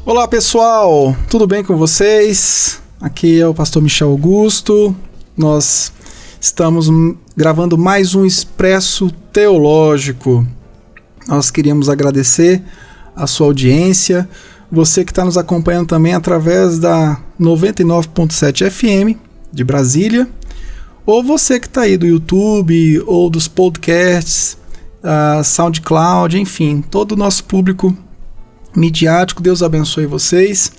Olá pessoal, tudo bem com vocês? Aqui é o pastor Michel Augusto. Nós estamos gravando mais um Expresso Teológico. Nós queríamos agradecer a sua audiência, você que está nos acompanhando também através da 99.7 FM de Brasília, ou você que está aí do YouTube ou dos podcasts, SoundCloud, enfim, todo o nosso público midiático. Deus abençoe vocês.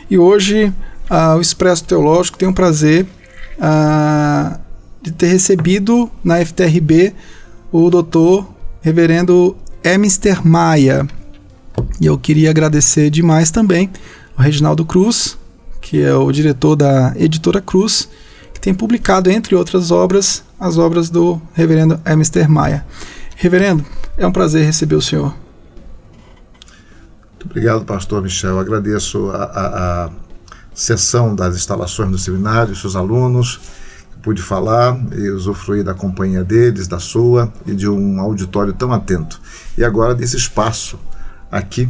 E hoje o Expresso Teológico tem o prazer de ter recebido na FTRB o doutor reverendo Emister Maia. E eu queria agradecer demais também ao Reginaldo Cruz, que é o diretor da Editora Cruz, que tem publicado, entre outras obras, as obras do reverendo Emister Maia. Reverendo, é um prazer receber o senhor. Muito obrigado, pastor Michel. Agradeço a sessão das instalações do seminário, seus alunos, que pude falar e usufruir da companhia deles, da sua e de um auditório tão atento. E agora desse espaço aqui,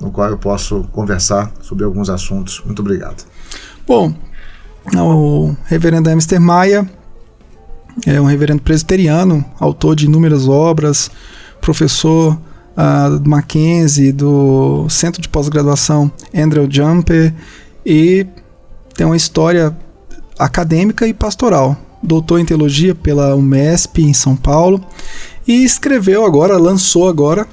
no qual eu posso conversar sobre alguns assuntos. Muito obrigado. Bom, o reverendo Emister Maia é um reverendo presbiteriano, autor de inúmeras obras, professor do Mackenzie, do Centro de Pós-Graduação Andrew Jumper, e tem uma história acadêmica e pastoral. Doutor em Teologia pela UMESP em São Paulo e lançou agora,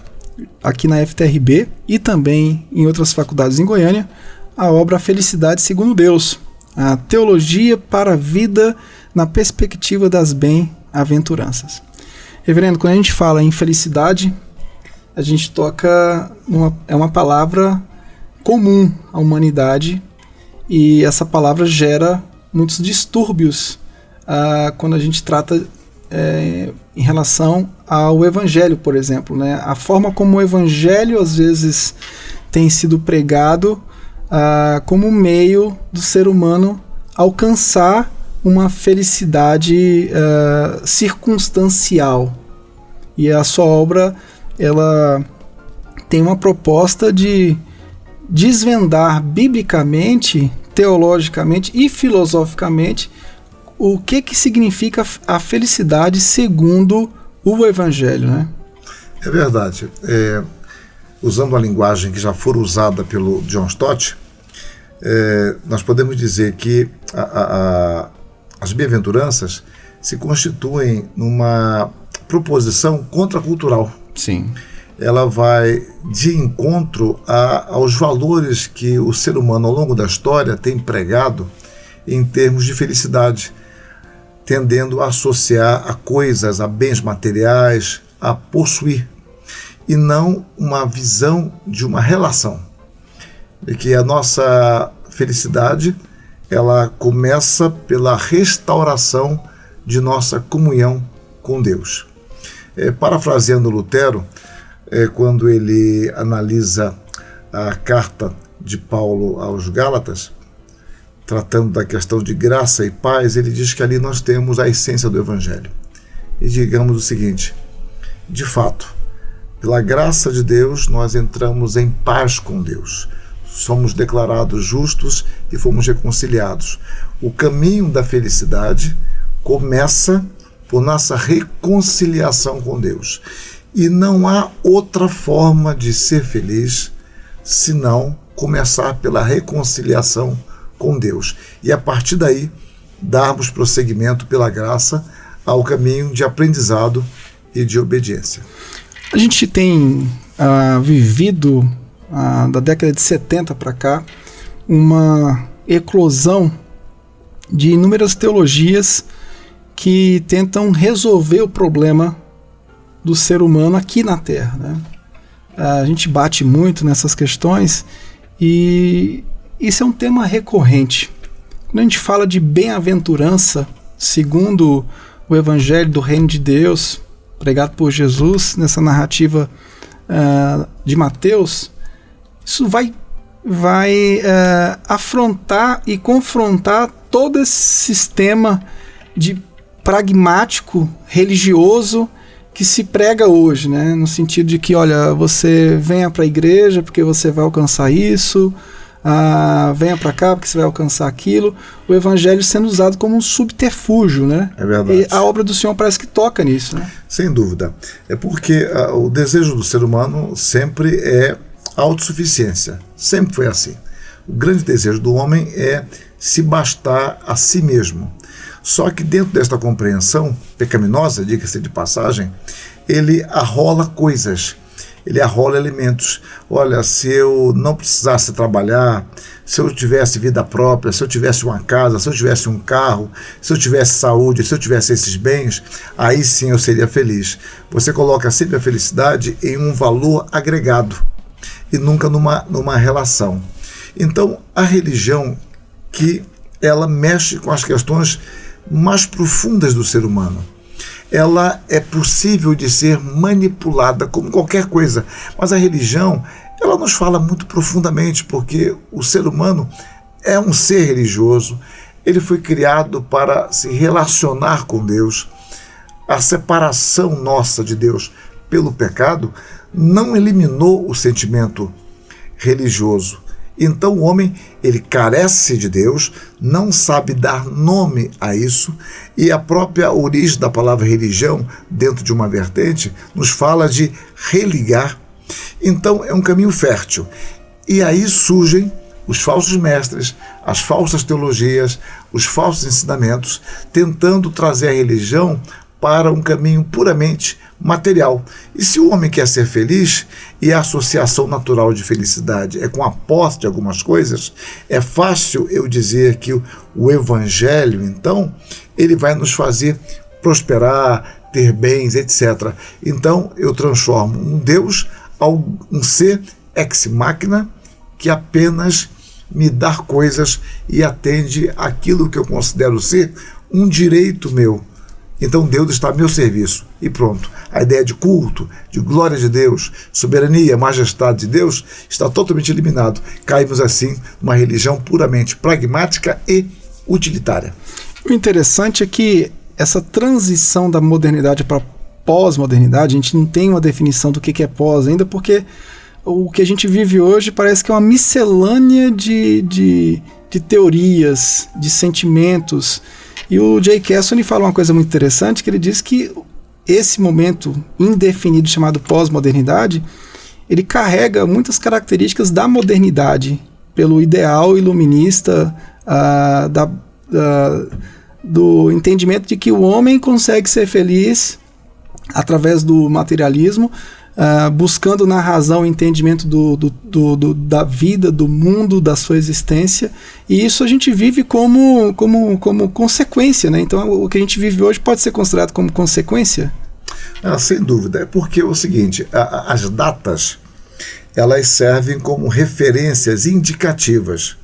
aqui na FTRB e também em outras faculdades em Goiânia, a obra Felicidade Segundo Deus, a Teologia para a Vida na Perspectiva das Bem-aventuranças. Reverendo, quando a gente fala em felicidade, a gente toca é uma palavra comum à humanidade, e essa palavra gera muitos distúrbios quando a gente trata em relação ao Evangelho, por exemplo, né? A forma como o Evangelho às vezes tem sido pregado como meio do ser humano alcançar uma felicidade circunstancial. E a sua obra, ela tem uma proposta de desvendar biblicamente, teologicamente e filosoficamente o que significa a felicidade segundo o Evangelho, né? É verdade. Usando a linguagem que já for usada pelo John Stott, nós podemos dizer que as bem-aventuranças se constituem numa proposição contracultural. Sim. Ela vai de encontro aos valores que o ser humano ao longo da história tem pregado em termos de felicidade, tendendo a associar a coisas, a bens materiais, a possuir, e não uma visão de uma relação. E que a nossa felicidade, ela começa pela restauração de nossa comunhão com Deus. Parafraseando Lutero, quando ele analisa a carta de Paulo aos Gálatas, tratando da questão de graça e paz, ele diz que ali nós temos a essência do Evangelho. E digamos o seguinte: de fato, pela graça de Deus, nós entramos em paz com Deus. Somos declarados justos e fomos reconciliados. O caminho da felicidade começa por nossa reconciliação com Deus. E não há outra forma de ser feliz senão começar pela reconciliação com Deus. E a partir daí, darmos prosseguimento pela graça ao caminho de aprendizado e de obediência. A gente tem vivido, da década de 70 para cá, uma eclosão de inúmeras teologias que tentam resolver o problema do ser humano aqui na Terra, né? A gente bate muito nessas questões e isso é um tema recorrente. Quando a gente fala de bem-aventurança, segundo o Evangelho do Reino de Deus, pregado por Jesus, nessa narrativa de Mateus, isso vai afrontar e confrontar todo esse sistema de pragmático, religioso, que se prega hoje, né? No sentido de que, olha, você venha para a igreja porque você vai alcançar isso, venha para cá porque você vai alcançar aquilo. O evangelho sendo usado como um subterfúgio, né? É verdade. E a obra do Senhor parece que toca nisso, né? Sem dúvida. É porque o desejo do ser humano sempre é a autossuficiência. Sempre foi assim. O grande desejo do homem é se bastar a si mesmo. Só que dentro desta compreensão pecaminosa, diga-se de passagem, ele arrola coisas, ele arrola elementos. Olha, se eu não precisasse trabalhar, se eu tivesse vida própria, se eu tivesse uma casa, se eu tivesse um carro, se eu tivesse saúde, se eu tivesse esses bens, aí sim eu seria feliz. Você coloca sempre a felicidade em um valor agregado e nunca numa relação. Então, a religião, que ela mexe com as questões mais profundas do ser humano, ela é possível de ser manipulada como qualquer coisa, mas a religião, ela nos fala muito profundamente, porque o ser humano é um ser religioso, ele foi criado para se relacionar com Deus. A separação nossa de Deus pelo pecado não eliminou o sentimento religioso. Então o homem, ele carece de Deus, não sabe dar nome a isso, e a própria origem da palavra religião, dentro de uma vertente, nos fala de religar. Então é um caminho fértil. E aí surgem os falsos mestres, as falsas teologias, os falsos ensinamentos, tentando trazer a religião para um caminho puramente material. E se o homem quer ser feliz, e a associação natural de felicidade é com a posse de algumas coisas, é fácil eu dizer que o evangelho, então, ele vai nos fazer prosperar, ter bens, etc. Então, eu transformo um Deus um ser ex machina, que apenas me dá coisas e atende aquilo que eu considero ser um direito meu. Então Deus está a meu serviço e pronto. A ideia de culto, de glória de Deus, soberania, majestade de Deus está totalmente eliminado. Caímos assim numa religião puramente pragmática e utilitária. O interessante é que essa transição da modernidade para pós-modernidade, a gente não tem uma definição do que é pós ainda, porque o que a gente vive hoje parece que é uma miscelânea de teorias, de sentimentos. E o J. Cassone fala uma coisa muito interessante, que ele diz que esse momento indefinido chamado pós-modernidade, ele carrega muitas características da modernidade, pelo ideal iluminista, do entendimento de que o homem consegue ser feliz através do materialismo, buscando na razão o entendimento da vida, do mundo, da sua existência, e isso a gente vive como consequência, né? Então o que a gente vive hoje pode ser considerado como consequência? Sem dúvida, é porque é o seguinte, as datas, elas servem como referências indicativas,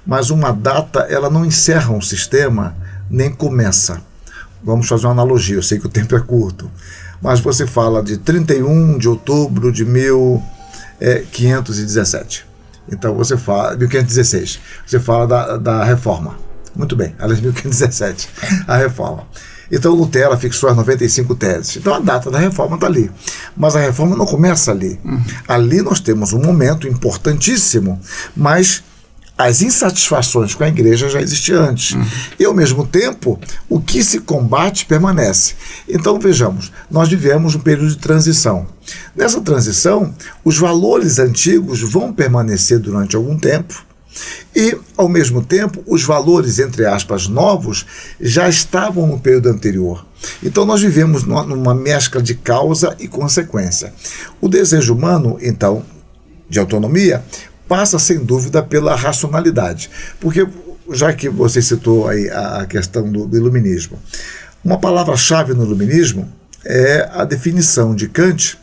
mas uma data, ela não encerra um sistema, nem começa. Vamos fazer uma analogia, eu sei que o tempo é curto, mas você fala de 31 de outubro de 1517. Então você fala, 1516, você fala da reforma. Muito bem, aliás, 1517, a reforma. Então Lutero fixou as 95 teses. Então a data da reforma está ali. Mas a reforma não começa ali. Ali nós temos um momento importantíssimo, mas as insatisfações com a igreja já existiam antes. E, ao mesmo tempo, o que se combate permanece. Então, vejamos, nós vivemos um período de transição. Nessa transição, os valores antigos vão permanecer durante algum tempo e, ao mesmo tempo, os valores, entre aspas, novos, já estavam no período anterior. Então, nós vivemos numa mescla de causa e consequência. O desejo humano, então, de autonomia, passa sem dúvida pela racionalidade, porque já que você citou aí a questão do iluminismo, uma palavra-chave no iluminismo é a definição de Kant,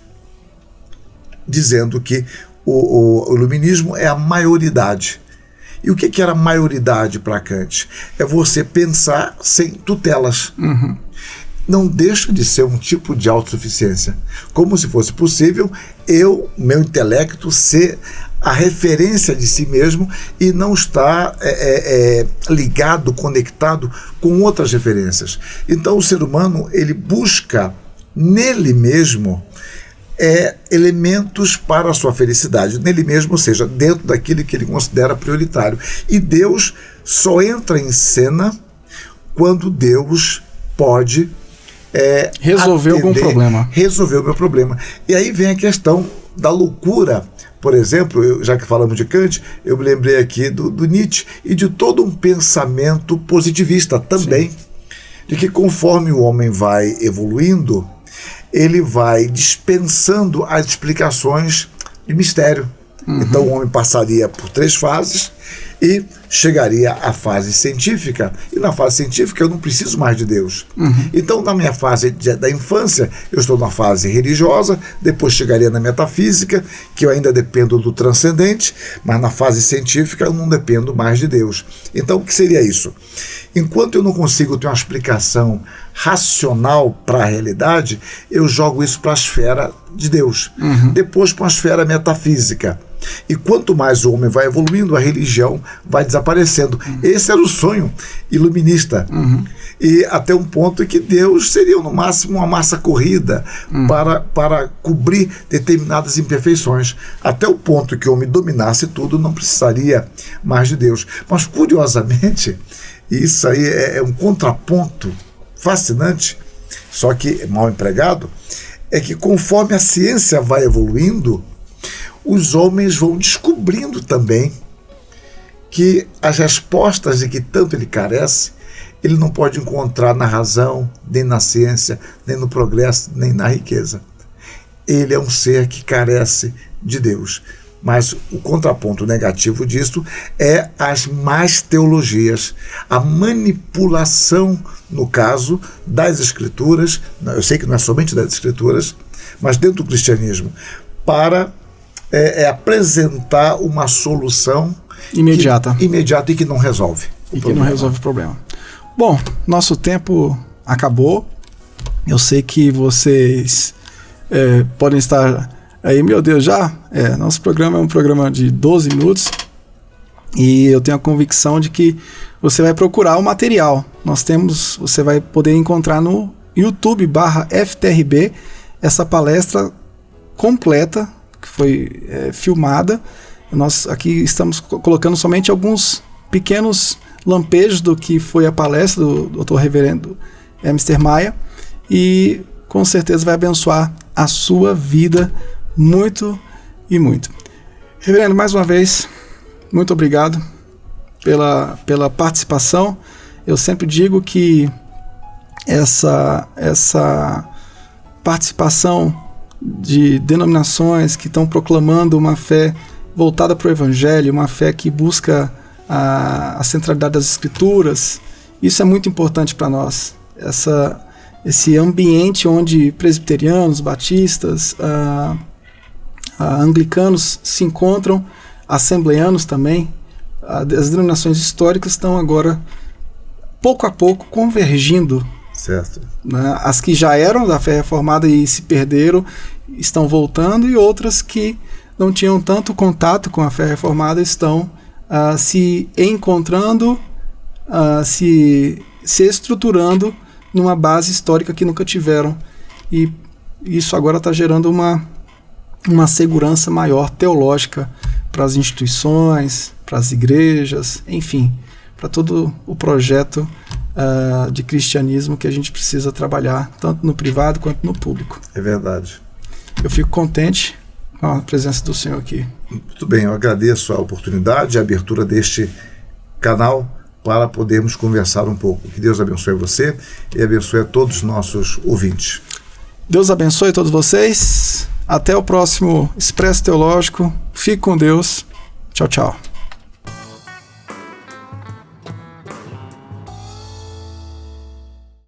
dizendo que o iluminismo é a maioridade. E o que era maioridade para Kant? É você pensar sem tutelas. Não deixa de ser um tipo de autossuficiência, como se fosse possível meu intelecto, ser a referência de si mesmo e não estar ligado, conectado com outras referências. Então o ser humano, ele busca nele mesmo elementos para a sua felicidade nele mesmo, ou seja, dentro daquilo que ele considera prioritário. E Deus só entra em cena quando Deus pode resolver algum problema. Resolver o meu problema. E aí vem a questão da loucura. Por exemplo, já que falamos de Kant, eu me lembrei aqui do Nietzsche e de todo um pensamento positivista também. Sim. De que conforme o homem vai evoluindo, ele vai dispensando as explicações de mistério. Então o homem passaria por 3 fases e chegaria à fase científica. E na fase científica eu não preciso mais de Deus. Então na minha fase da infância eu estou na fase religiosa, depois chegaria na metafísica, que eu ainda dependo do transcendente, mas na fase científica eu não dependo mais de Deus. Então o que seria isso? Enquanto eu não consigo ter uma explicação racional para a realidade, eu jogo isso para a esfera de Deus. Depois para a esfera metafísica. E quanto mais o homem vai evoluindo, a religião vai desaparecendo. Esse era o sonho iluminista. E até um ponto em que Deus seria no máximo uma massa corrida para cobrir determinadas imperfeições. Até o ponto que o homem dominasse tudo, não precisaria mais de Deus. Mas curiosamente, isso aí é um contraponto fascinante, só que mal empregado, é que conforme a ciência vai evoluindo, os homens vão descobrindo também que as respostas de que tanto ele carece, ele não pode encontrar na razão, nem na ciência, nem no progresso, nem na riqueza. Ele é um ser que carece de Deus. Mas o contraponto negativo disso é as más teologias, a manipulação, no caso, das Escrituras, eu sei que não é somente das Escrituras, mas dentro do cristianismo, para apresentar uma solução imediata e que não resolve o problema. Que não resolve o problema. Bom, nosso tempo acabou. Eu sei que vocês podem estar aí, meu Deus, já? Nosso programa é um programa de 12 minutos e eu tenho a convicção de que você vai procurar o material. Você vai poder encontrar no YouTube/FTRB essa palestra completa que foi filmada. Nós aqui estamos colocando somente alguns pequenos lampejos do que foi a palestra do Dr. Reverendo Mr. Maia e com certeza vai abençoar a sua vida muito e muito. Reverendo, mais uma vez, muito obrigado pela participação. Eu sempre digo que essa participação de denominações que estão proclamando uma fé voltada para o Evangelho, uma fé que busca a centralidade das Escrituras, isso é muito importante para nós. Esse ambiente onde presbiterianos, batistas, anglicanos se encontram, assembleanos também, as denominações históricas estão agora, pouco a pouco, convergindo. Certo. Né? As que já eram da fé reformada e se perderam, estão voltando, e outras que não tinham tanto contato com a fé reformada estão se encontrando, se estruturando numa base histórica que nunca tiveram. E isso agora está gerando uma segurança maior teológica para as instituições, para as igrejas, enfim, para todo o projeto de cristianismo que a gente precisa trabalhar, tanto no privado quanto no público. É verdade. Eu fico contente com a presença do senhor aqui. Muito bem, eu agradeço a oportunidade, a abertura deste canal para podermos conversar um pouco. Que Deus abençoe você e abençoe a todos os nossos ouvintes. Deus abençoe todos vocês. Até o próximo Expresso Teológico. Fique com Deus. Tchau, tchau.